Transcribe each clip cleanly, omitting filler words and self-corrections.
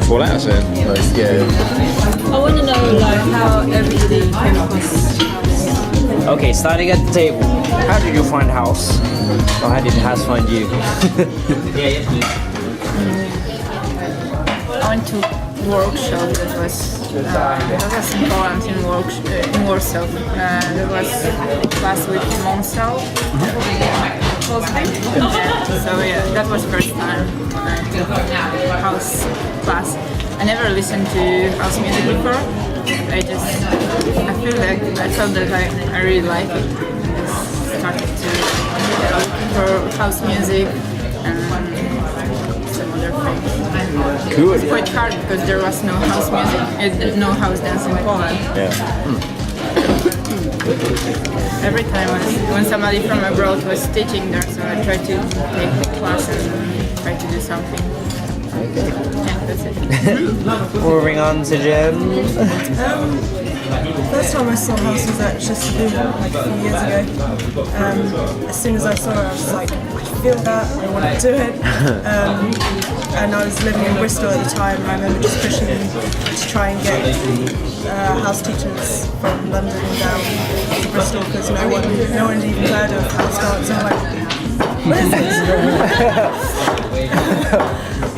fall out soon. Like, yeah. I want to know like how everybody came across. Okay, starting at the table. How did you find house? Or how did house find you? I went to workshop that was in Poland in Warsaw. There was class with Monsal. So yeah, that was first time I took house class. I never listened to house music before. I felt that I really like it. I started to look for house music and some other things. Cool. It was quite hard because there was no house music, no house dance in Poland. Yeah. Every time when somebody from abroad was teaching there, so I tried to take the class and try to do something. Yeah, that's it. Moving on to Jen. First time I saw house was at Chesterfield like a few years ago. As soon as I saw it, I was like, I feel that, I want to do it. And I was living in Bristol at the time, and I remember just pushing to try and get house teachers from London down to Bristol because no one had even heard of house dance. I'm like, what is this?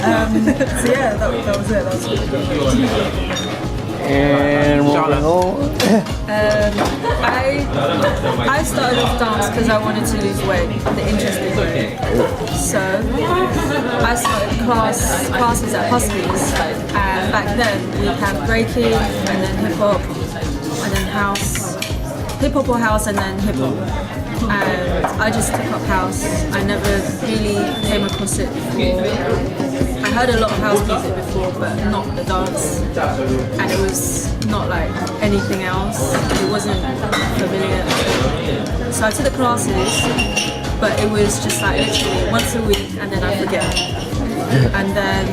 So yeah, that was it. That was really good. And moving on. I started off dance because I wanted to lose weight, the interest in it. So I started classes at Huskies, and back then we had breaking and then hip hop and then house, hip hop or house and then hip hop. And I just took up house. I never really came across it before. I heard a lot of house music before, but not the dance. And it was not like anything else. It wasn't familiar. So I took the classes, but it was just like literally once a week and then I forget. And then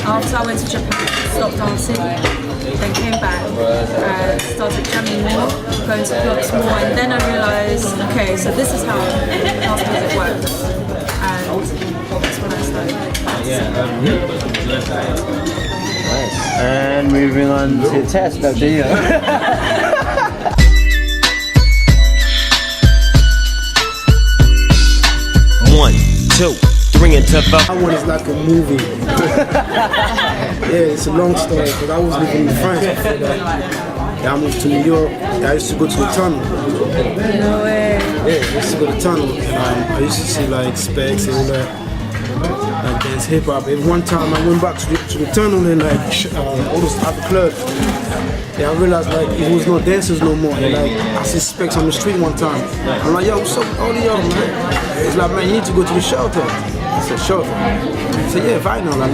after I went to Japan, stopped dancing, then came back and started jamming more, going to clubs more, and then I realised, okay, so this is how house music works. And that's when I started. Nice. And moving on to Tess. No, do you? One, two, three, and to That one is like a movie. Yeah, it's a long story because I was living in France before that. Yeah, I moved to New York. I used to go to the tunnel. No way. Yeah, I used to go to the tunnel. And I used to see like Specs and all that. Like dance hip hop. And one time I went back to the tunnel and like all those other clubs. Yeah, I realized like it was no dancers no more. And like I see Specs on the street one time. I'm like, yo, what's up with all of y'all, man? It's like, man, you need to go to the shelter. I said, shelter? I said, yeah, vinyl, like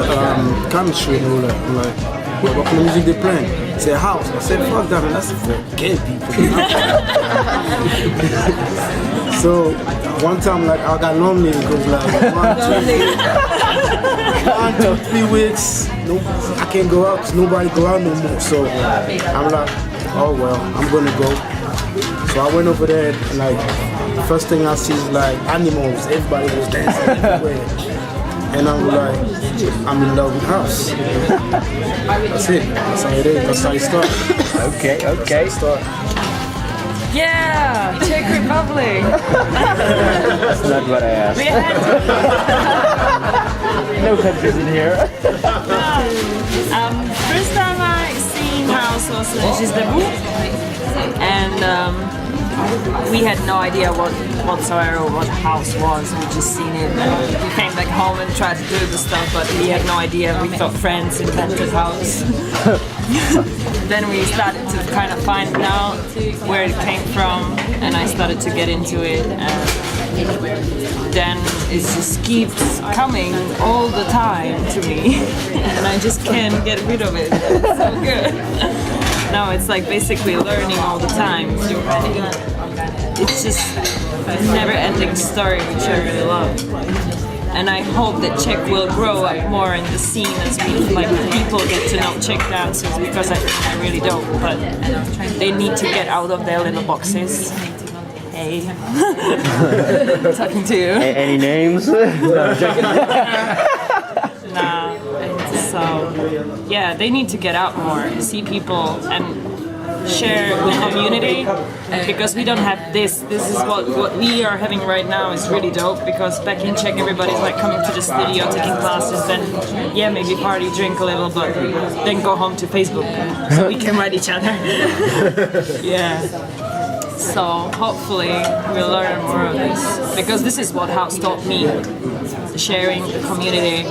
Common Street and all that. I'm like, well, what kind of music they playing? He said, house. I said, fuck that, man, that's for gay people. So one time, like, I got lonely because like 1, 2, 3 weeks, no, I can't go out because nobody go out no more. So I'm like, oh well, I'm gonna go. So I went over there and like, first thing I see is like animals, everybody was dancing everywhere. And I'm like, I'm in love with house. That's it. That's how it is. That's how it starts. Okay. Yeah, Czech Republic. That's not what I asked. We had No countries in here. first time I seen house was Gisdebou, and we had no idea whatsoever what house was. We just seen it. We came back home and tried to do the stuff, but we had no idea. We thought friends invented house. Then we started to kind of find out where it came from, and I started to get into it. And then it just keeps coming all the time to me, and I just can't get rid of it. It's so good. Now it's like basically learning all the time. It's just a never-ending story, which I really love. And I hope that Czech will grow up more in the scene as people get to know Czech dancers, because I really don't. But they need to get out of their little boxes. Hey, talking to you. Any names? Nah, yeah, they need to get out more, see people, and share the community, because we don't have this. This is what we are having right now is really dope, because back in Czech everybody's like coming to the studio, taking classes, then yeah, maybe party, drink a little, but then go home to Facebook so we can write each other. Yeah. So hopefully we'll learn more of this, because this is what house taught me, the sharing, the community.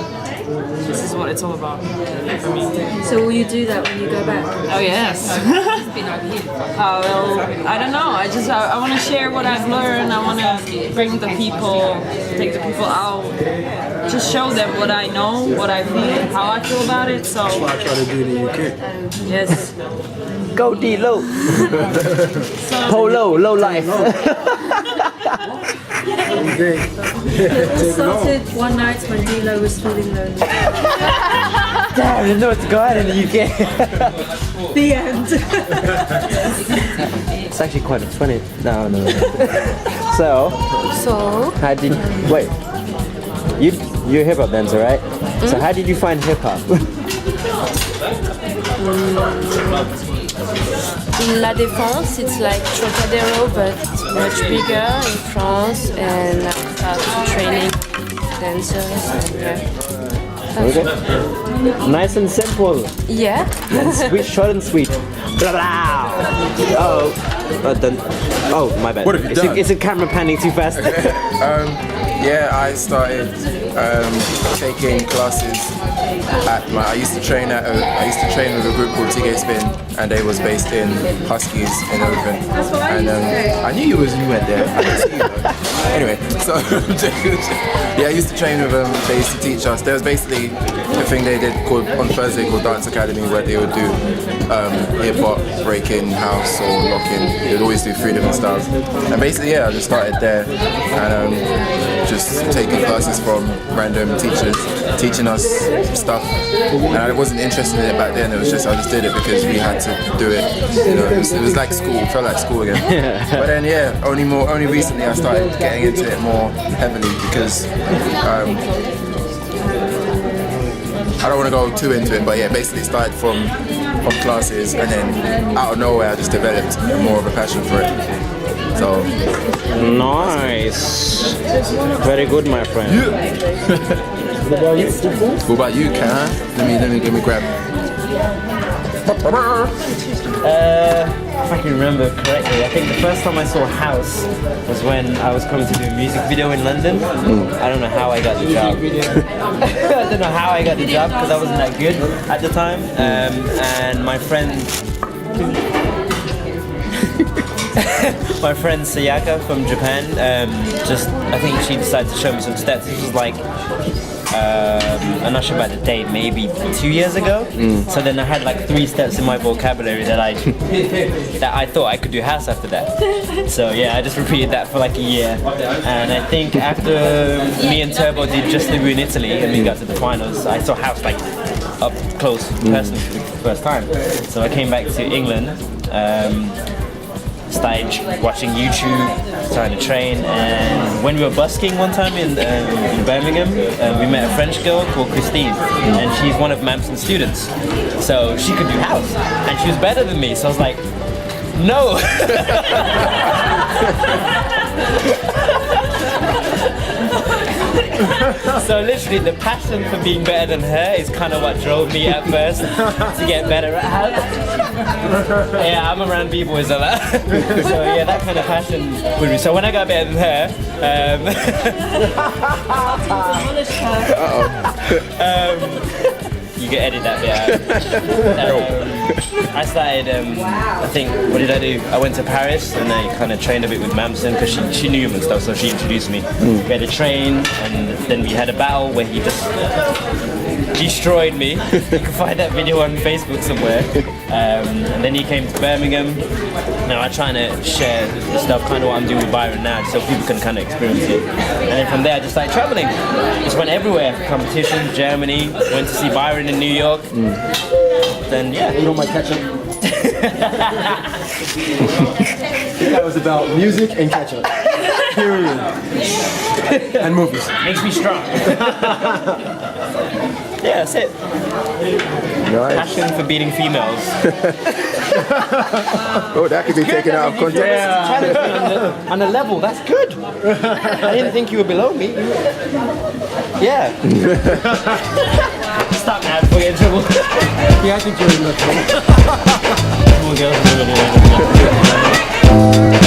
This is what it's all about for me. So will you do that when you go back? Oh yes. Well, I don't know. I want to share what I've learned. I want to bring the people, take the people out, just show them what I know, what I feel, how I feel about it. So That's what I try to do in the UK. yes. Go D-Low. Polo, low life. Okay. It started one night when D-Lo was feeling lonely. Damn, I didn't know what to go out in the UK. The end. It's actually quite funny. No. So, So, how did wait? You're a hip hop dancer, right? So how did you find hip hop? In La Défense, it's like Trocadero, but much bigger in France, and I started training dancers. And, Okay. Nice and simple. yeah. And sweet, short and sweet. Blah blah. Oh, my bad. What have you done? Is the camera panning too fast? Yeah, I started taking classes at I used to train with a group called TK Spin, and they was based in Huskies in Oven. And I knew you went there. I didn't see you though. Anyway, so yeah, I used to train with them. They used to teach us. There was basically a thing they did called on Thursday called Dance Academy, where they would do hip hop, breaking, house, or locking. They would always do 3 different styles. And basically, yeah, I just started there and just taking classes from random teachers, teaching us stuff. And I wasn't interested in it back then. It was just I just did it because we had to do it. You know, it was like school. It felt like school again. But then yeah, only recently I started getting into it more heavily because. I don't want to go too into it, but yeah, basically it started from classes, and then out of nowhere I just developed more of a passion for it. So Nice. Very good, my friend. what about you, Karen? Let me grab. If I can remember correctly, I think the first time I saw House was when I was coming to do a music video in London. I don't know how I got the job. I don't know how I got the job because I wasn't that good at the time. And my friend Sayaka from Japan, I think she decided to show me some steps. This was like I'm not sure about the date, maybe 2 years ago. So then I had like 3 steps in my vocabulary that I thought I could do house after that. So yeah, I just repeated that for like a year. And I think after me and Turbo did Just Live in Italy and we got to the finals, I saw house like up close personally for the first time. So I came back to England, started watching YouTube, started to train, and when we were busking one time in Birmingham, we met a French girl called Christine, and she's one of Mamson's students. So she could do house, and she was better than me, so I was like, no! So literally the passion for being better than her is kind of what drove me at first to get better at house. Yeah, I'm around b-boys a lot. So yeah, that kind of passion would be. So when I got better than her, you can edit that bit out. I started, I think, what did I do? I went to Paris and I kind of trained a bit with Mamson because she knew him and stuff, so she introduced me. We had a train and then we had a battle where he just destroyed me. You can find that video on Facebook somewhere. And then he came to Birmingham. Now I'm trying to share the stuff, kind of what I'm doing with Byron now, so people can kind of experience it. And then from there I just started traveling. Just went everywhere, competition, Germany, went to see Byron in New York. Then yeah. You know my ketchup? That was about music and ketchup. Period. And movies. Makes me strong. Yeah, that's it. Nice. Passion for beating females. Oh, that could be taken out of context. Challenge me on the level, that's good. I didn't think you were below me. Yeah. Stop now before you get in trouble. Yeah, I think you're in trouble. Come on, girls.